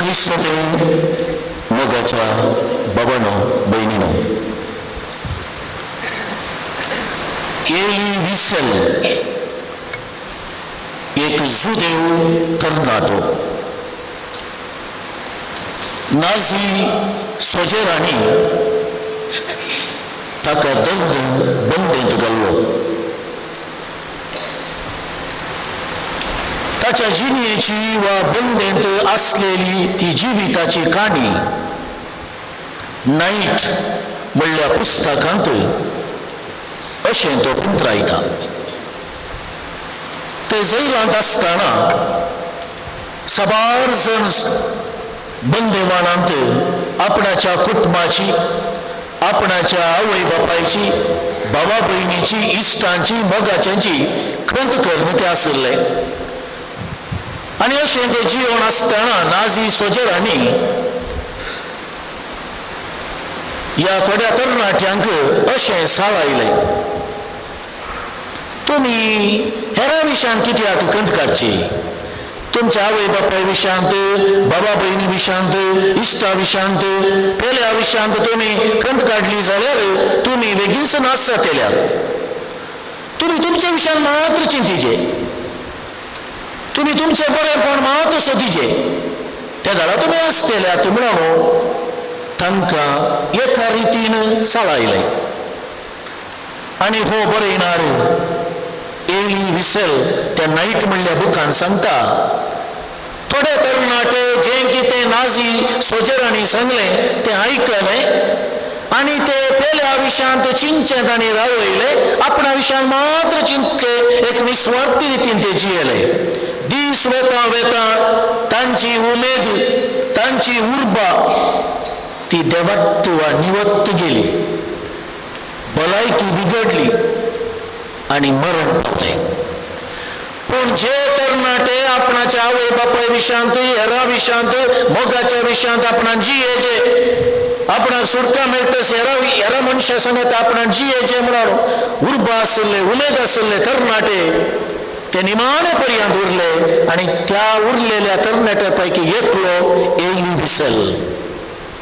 क्रिस्तते मोगाच्या भावांनो भयणींनो, एली विसेल एक जुदेव तरणाटो नाझी सोजेरांनी ताका दंड बंदेंत घाल्लो. ताच्या जिणेची वा बंदेंत असलेली ती जिविताची काणी नाईट म्हणल्या पुस्तकांत अशें तो पुंतरायता. ते जैलांत आसतना साबार जण बंदेवानांत आपणाच्या कुटुंबाची, आपणाच्या आवय बापायची, भावा भयणीची, इश्टांची, मोगाच्यांची खंत करून ते आसले. आनी अशें ते जिवन आसतना नाझी सोजेरांनी ह्या थोड्या तरणाट्यांक अशें साळायलें, तुमी हेरा विशयान कित्याक खंत काडची? तुमच्या आवय बापाय विशयांत, बाबा भयणी विशयांत, इश्टा विशयांत, पेल्या विशयांत तुमी खंत काडली जाल्यार तुमी बेगीनच नाश जातल्यात. तुमी तुमच्या विशयान मात्र चिंतीचे, तुमी तुमचें बरेंपण मात्र सोदीचे. त्या दाडा तुमी आसतल्यात म्हणून तांकां एका रितीन साळायलें. आनी हो बरयणार एली विसेल त्या नाईट म्हणल्या बुकान सांगता, थोडे तरणाटे जे कितें नाझी सोजेरांनी सांगलें तें आयकलें आनी ते पेल्या विशयांत चिंतचे तांणी रावयले, आपणा विशयान मात्र चिंतले, एक निस्वार्थी रितीन ते जियेले. दीस वेता वेता तांची उमेद, तांची उर्बा ती देवत्त वा निवत्त गेली, भलायकी बिगडली आनी मरण पावलें. पूण जे तरणाटे आपणाच्या आवय बापाय विशयांत, हेरा विशयांत, मोगाच्या विशयांत आपणाक जियेचे, आपणाक सुटका मेळटस हेरा मनशां सांगत आपणाक जियेचे म्हणून उर्बा आसले, उमेद आसले तरणाटे ते निमाणे पर्यंत उरले. आनी त्या उरलेल्या तरणाट्या पैकी एकलो एली विसेल.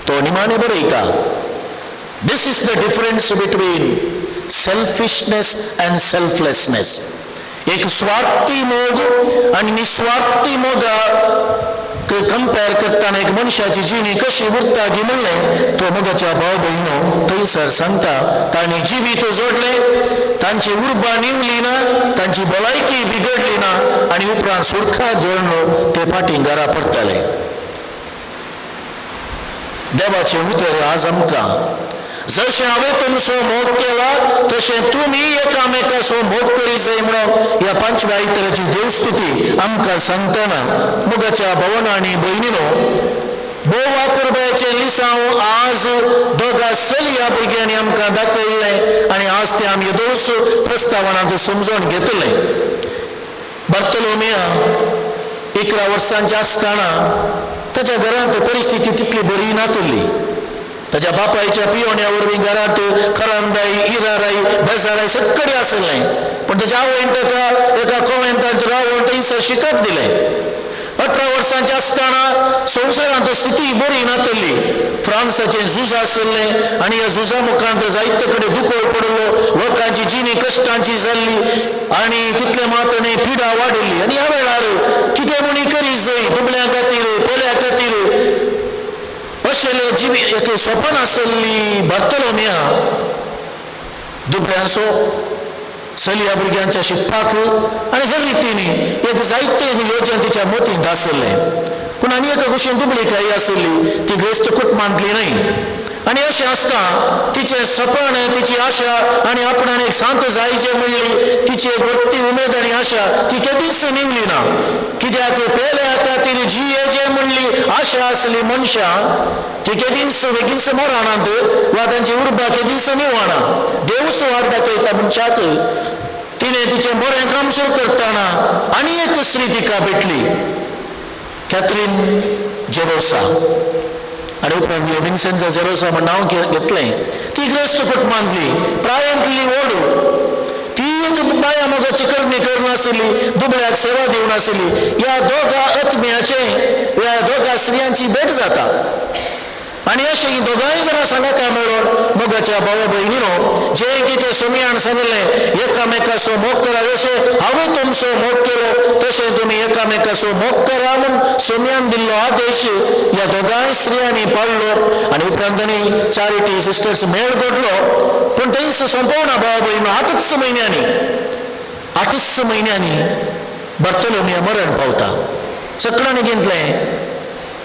तो निमाणे बरयता, this is the difference between selfishness and selflessness. एक स्वार्थी मोग आणि निस्वार्थी मोगा कंपेर करताना एक मनशाची जिणी कशी उरता गी म्हणलें तो मोगाच्या भाव भयणो थंयसर सांगता. तांणी जिवीत जोडले, तांची उर्बा निवली ना, तांची भलायकी बिगडली ना आनी उपरांत सुडका जोडलो ते फाटीं घरा पडटले. देवाचें उतर आज आमकां जशें हांवें तुमचो मोग केला तशें तुमी एकामेकाचो मोग करी जाय म्हणून ह्या पांचव्या आयताराची देवस्तुती आमकां सांगतना मोगाच्या भावांनो आनी भयणींनो, बोवा पुरबायचे लिसांव आज दोगा चलया भुरग्यांनी आमकां दाखयल्लें आनी आज ते आमी दोस प्रस्तावनांत समजून घेतलें. बार्तोलोमेया 11 वर्सांचे आसतना ताच्या घरांत परिस्थिती तितली बरी नातली. ताच्या बापायच्या पियोण्या वरवीं घरांत खरांदाई, इराराई, बेजाराई सगळें आसलें. पूण ताच्या आवयन ताका एका कॉन्वेंटांत रावून थंयसर शिकप दिलें. 18 वर्सांचे आसतना संवसारांत स्थिती बरी नातली. फ्रांसाचें झूज आसलें आनी ह्या झुजा मुखांत जायते कडेन दुखोळ पडलो, लोकांची जिणी कश्टांची जाल्ली आनी तितले मातणे पिडा वाडिल्ली. आनी ह्या वेळार कितें म्हणी करी जंय दुबळ्यां खातीर, पेल्या खातीर अशेले जिवी एक सोपन आसली. बार्तोलोमेया दुबळ्यांचो चलया भुरग्यांच्या शिकपाक आनी हेर रितीनी एक जायते योजन तिच्या मतींत आसलें. पूण आनी एका भशेन दुबळीकाय आसली, ती ग्रेस्त कुटुंबांतली न्हय. आनी अशें आसता तिचें सपन, तिची आशा आनी आपणान एक शांत जायचे म्हणली तिची एक वरती उमेद आनी आशा ती केदीच निवली ना. कित्याक पेल्या खातीर जियेचे म्हणली आशा आसली मनशां ती केदीच बेगीनच मरणांत वा तांची उर्बा केदीच निवना. देवच वाट दाखयता मनशाक. तिणें तिचें बरें काम सुरू करतना आनी एक स्त्री तिका भेटली, कॅथरीन जेरोसा. आनी उपरांत विन्सेंट जेरोसा म्हण नांव घेतलें. ती ग्रेस्त कुटुंबांतली प्रायांतली ओडू. ती एक माया मोगाची करणी करनासली, दुबळ्याक सेवा दिवनासली. या दोघा आत्म्याचे, या दोघा स्त्रियांची भेट जाता. आणि असे दोघांही जरा सांगा काय मेळून मोगाच्या भावा बहिणीनो, जे कितें सोम्यान सांगलें एकामेकाचो मोग करा, जशे हांवें तुमचो मोग केलो तशें तुमी एकामेकाचो मोग करा म्हूण सोम्यान दिल्लो आदेश या दोगांय स्त्रियांनी पाळलो. आणि उपरांत तांणी चॅरिटी सिस्टर्स मेळ घडलो. पूण थंयच संपवना भावा बहिणीनो. 8 म्हयन्यांनी बार्तोलोमेव मरण पावता. सकलांनी घेतलें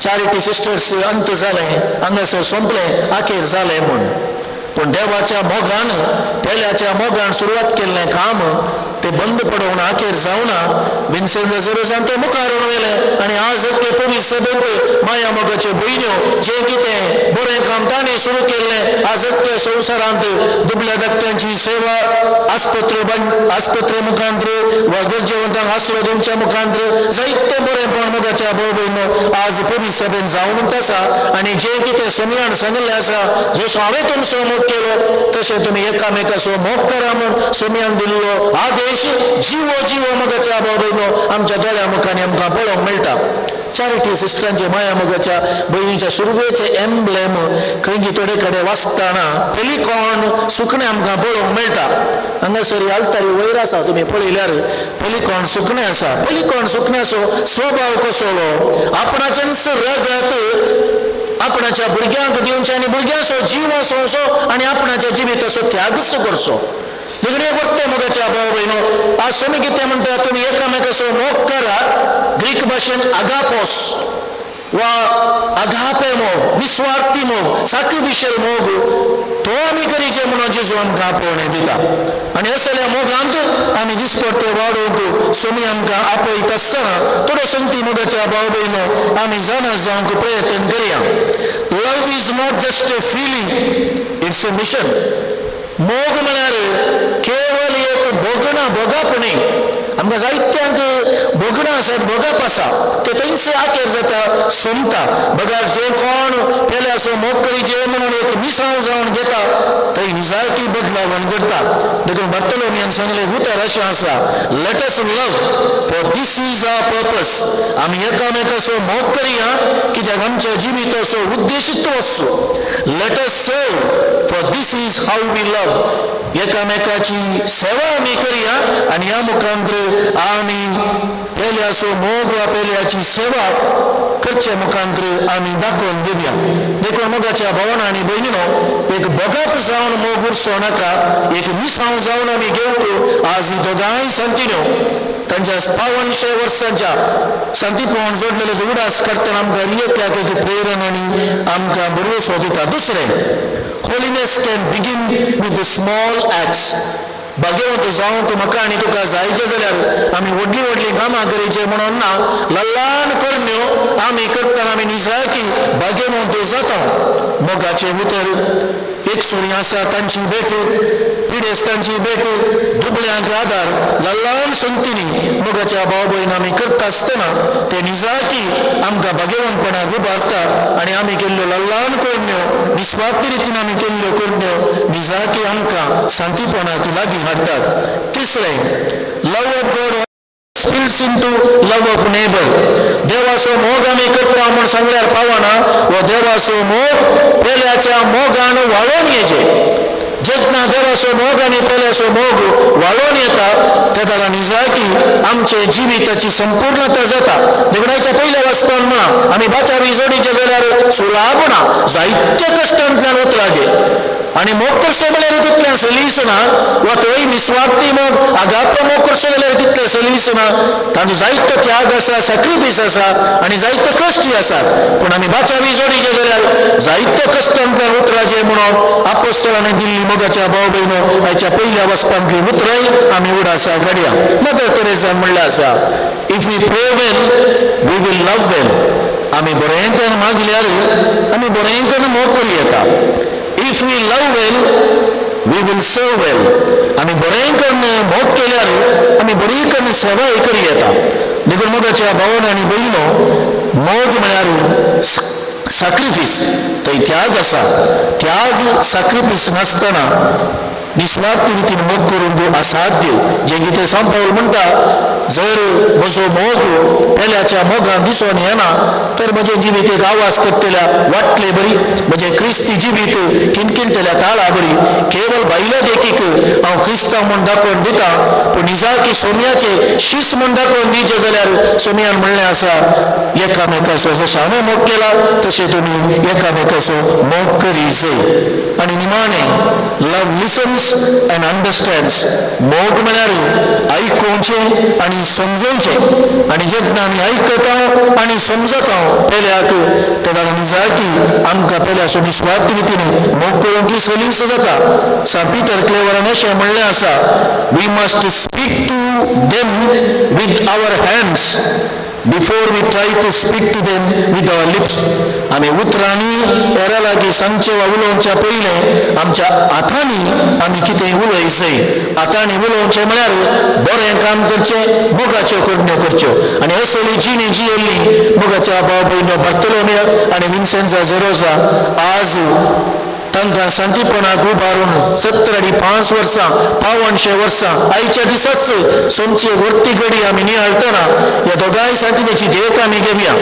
चॅरिटी सिस्टर्स अंत जालें, हांगासर सोंपलें, आखेर जालें म्हूण. पूण देवाच्या मोगान, पेल्याच्या मोगान सुरवात केल्लें काम ते बंद पडोवन आखेर जावना. विन्सेंट जेरुजान ते मुखार व्हेलें. आनी आज ते पवित्र सभेंत माया मोगाच्यो भयण्यो जे कितें बरें काम ताणें सुरू केल्लें, आज ते संवसारांत दुबळ्या धाकट्यांची सेवा आस्पत्रे मुखांतर वा गरजेवंतांक आसरो दिवच्या मुखांतर जायते बरेंपण मोगाच्या भाव भयणो आज पवित्र सभेन जावनूच आसा. आनी जे कितें सोम्यान सांगलें आसा, जसो हांवें तुमचो मोग केलो तशें तुमी एकामेकाचो मोग करा म्हूण सोम्यान दिल्लो आदेश जीवो मोगाच्या भाव भयणो आमच्या दोळ्या मुखांनी आमकां पळोवंक मेळटा. चॅरिटी सिस्टरांचे माया मोगाच्या भयणीच्या सुरवेचे एम्ब्लेम खंय थोडे कडेन वाचतना पेलिकॉन सुकणें आमकां पळोवंक मेळटा. हांगासर आल्तारी वयर आसा, तुमी पळयल्यार पेलिकॉन सुकणें आसा. पेलिकॉन सुकण्याचो स्वभाव कसो, आपणाच्याच रगत आपणाच्या भुरग्यांक दिवचें आनी भुरग्यांचो जीव असो आनी आपणाच्या जिविताचो त्यागच करचो. देखणे वक्ते मोगाच्या भाव भयणो, आज सोमी कितें म्हणटा, तुमी एकामेकाचो मोग करा. ग्रीक भाशेन आगापोस वा आगापे मोग, निस्वार्थी मोग, सॅक्रिफिशियल मोग तो आमी करीचे म्हणून जेजू आमकां पळोवणें दिता. आनी असल्या मोगांत आमी दिसपट्टे वाडोवंक सोमी आमकां आपयत आसतना थोडो संगती मोगाच्या भाव भयणो आमी जाणा जावंक प्रयत्न करया. Love is not just a feeling, it's a mission. मोग म्हळ्यार केवळ एक भोगापणी. आमकां जायत्यांक भोगणां आसात, भोगाप आसा, ते थंयच आखेर जाता, सोमता. बघा, जे कोण पेल्याचो मोग करीचे म्हणून एक मिसांव जावन घेता थंय निजाळकी बदलावण करता. देखून बार्तोलोमेन सांगलें उतर अशें आसा, let us love for this is our purpose. आमी एकामेकाचो मोग करया कित्याक आमच्या जिविताचो उद्देश तो आसचो. Let us serve for this is how we love. एकामेकाची सेवा आमी करया आनी ह्या मुखांतर आमी पेल्याचो मोग वा पेल्याची सेवा करचे मुखांतर आमी दाखोवन दिवया. देखून मोगाच्या भावांनो आनी भयणीनो, एक भोगाप जावन मोग उरचो नाका, एक मिसांव जावन आमी घेवंक आज ही दोगांय संतीन्यो तांच्या 5200 वर्सांच्या संतीपण जोडलेले उडास करतना आमकां रियेतल्याक एक प्रेरण आनी आमकां भरवसो दिता. दुसरें, holiness can begin with the small acts. भाग्यवंत जावंक म्हाका आनी तुका जायचे जाल्यार आमी व्हडली व्हडली कामां करीचे म्हणून ना, ल्हान करण्यो आमी करतना आमी निजाळकी भाग्यवंत जाता. मोगाचे उतर, एक सुणी आसा तांची भेट, पिडेस्तांची भेट, दुबळ्यांक आदार, ल्हान संतीनी मोगाच्या भाव भयण आमी करता आसतना ते निजाळकी आमकां भाग्यवंतपणाक उबारता. आनी आमी केल्ल्यो ल्हान करण्यो, निस्वार्थी रितीन आमी केल्ल्यो करण्यो निजाळकी आमकां शांतीपणाक लागीं हाडटात. तिसरें, love of God spills into love of neighbor. देवाचो मोग आमी करता म्हूण सांगल्यार पावना, वो देवाचो मोग पेल्याच्या मोगान वाळोवन येचे. जेन्ना देवाचो मोग आनी पेल्याचो मोग वाळोवन येता तेन्ना निजाळकी आमचे जिविताची संपूर्णता जाता. देवणाच्या पयल्या वाचपान म्हणा आमी बाचावी जोडीचे जाल्यार सुलाभ ना, जायत्या कश्टांतल्यान उतराचे आनी मोग करचो जाल्यार तितलें सलीसना, वा तोय निस्वार्थी मोग आगाप मोग करचो जाल्यार तितलें सलीसना. तातूंत जायतो त्याग आसा, सॅक्रिफायस आसा आनी जायते कश्ट आसात. पूण आमी बाचावी जोडीचे जाल्यार जायत्या कश्टांतल्यान उतराचे म्हणून आपोस्तलांनी दिल्ली मोगाच्या भाव भयणो हाच्या पयल्या वचपांतली उतराय आमी उडासा घडया. मदर तेरेसान म्हणलें आसा, इफ वी प्रे वेल वी वील लव वेल. आमी बरेंतन मागल्यार आमी बरेंतन मोग करूं येता. If we love well we will serve well. आमी बरेंतन मोग केल्यार आमी बरीकन सेवाय करूं येता. देखून मोगाच्या भावांनो आनी भयणीनो, मोग म्हळ्यार सॅक्रिफायस, थंय त्याग आसा. त्याग सॅक्रिफायस नासतना निस्वार्थ रितीन मोग करूंक असाध्य जे गीते सांत पाऊल म्हणटा जर म्हजो मोग पेल्याच्या मोगान दिसून येना तर म्हजे जिवीत एक आवाज करतल्या वाटले बरी म्हजे क्रिस्ती जिवीत किणकिणतल्या ताळा बरी केवळ भायल्या देखीक हांव क्रिस्तांव म्हूण दाखोवन दिता पूण निजा की सोम्याचे शीस म्हूण दाखोवन दिवचे जाल्यार सोम्यान म्हणलें आसा एकामेकाचो जसो हांवें मोग केला तशें तुमी एकामेकाचो मोग करी जय आनी निमाणे लव लिसन्स एंड अंडरस्टँड्स मोग म्हळ्यार आयकुचें आनी समजोवचें आनी जेन्ना आमी आयकता आनी समजता पेल्याक तेन्ना निजा की आमकां पेल्याचो निस्वार्थ रितीन मोग करूंक सलीस जाता सा पिटर क्लेवरान अशें म्हणलें आसा we must speak to them with our hands before we try to speak to them with our lips आमी उतरांनी एरा लागीं सांगचे वा उलोवच्या पयलें आमच्या हातांनी आमी कितें उलयचें हातांनी उलोवचें म्हळ्यार बरें काम करचें मोगाच्यो करण्यो करच्यो आनी असली जिणी जियेल्ली मोगाच्या भाव भयण्यो बार्तोलोमेव आनी विन्सेंजा जेरोजा आज तांकां सांतीपणाक उबारून 70 वर्सां 55 वर्सां आयच्या दिसाच सोमची वर्ती घडी आमी नियाळतना ह्या दोगांय सांतिनेची देख आमी घेवया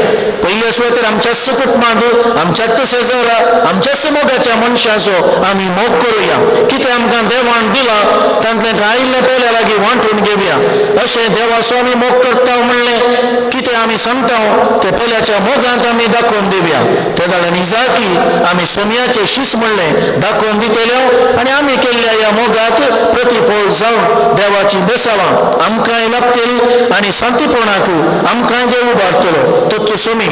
पयले सुवातेर आमच्याच कुटुंबांत आमच्याच शेजारा आमच्याच मोगाच्या मनशाचो आमी मोग करुया कितें आमकां देवान दिलां तांतलें आयिल्लें पेल्या लागीं वांटून घेवया अशें देवाचो आमी मोग करता म्हणलें कितें आमी सांगता ते पेल्याच्या मोगांत आमी दाखोवन दिवया ते जाल्यार निजा की आमी सोम्याचे शीस म्हणलें दाखोवन दितल्यो आनी आमी केल्ल्या ह्या मोगाक प्रतिफळ जावन देवाची बेसावां आमकांय लागतील आनी सांतीपणाक आमकांय देव उबारतलो तोच सोमी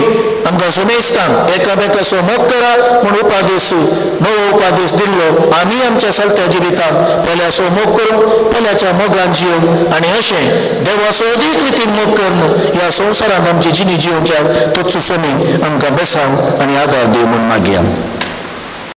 आमकां सोमेस्तान एकामेकाचो मोग करा म्हूण उपादेश नवो उपादेश दिल्लो आमी आमच्या चलत्या जिवितांत पेल्याचो मोग करूं पेल्याच्या मोगान जियोंक आनी अशें देवाचो अदीक रितीन मोग करून ह्या संवसारांत आमची जिणी जियोवच्या तोच सोमी आमकां बेसाव आनी आदार दिव म्हूण मागया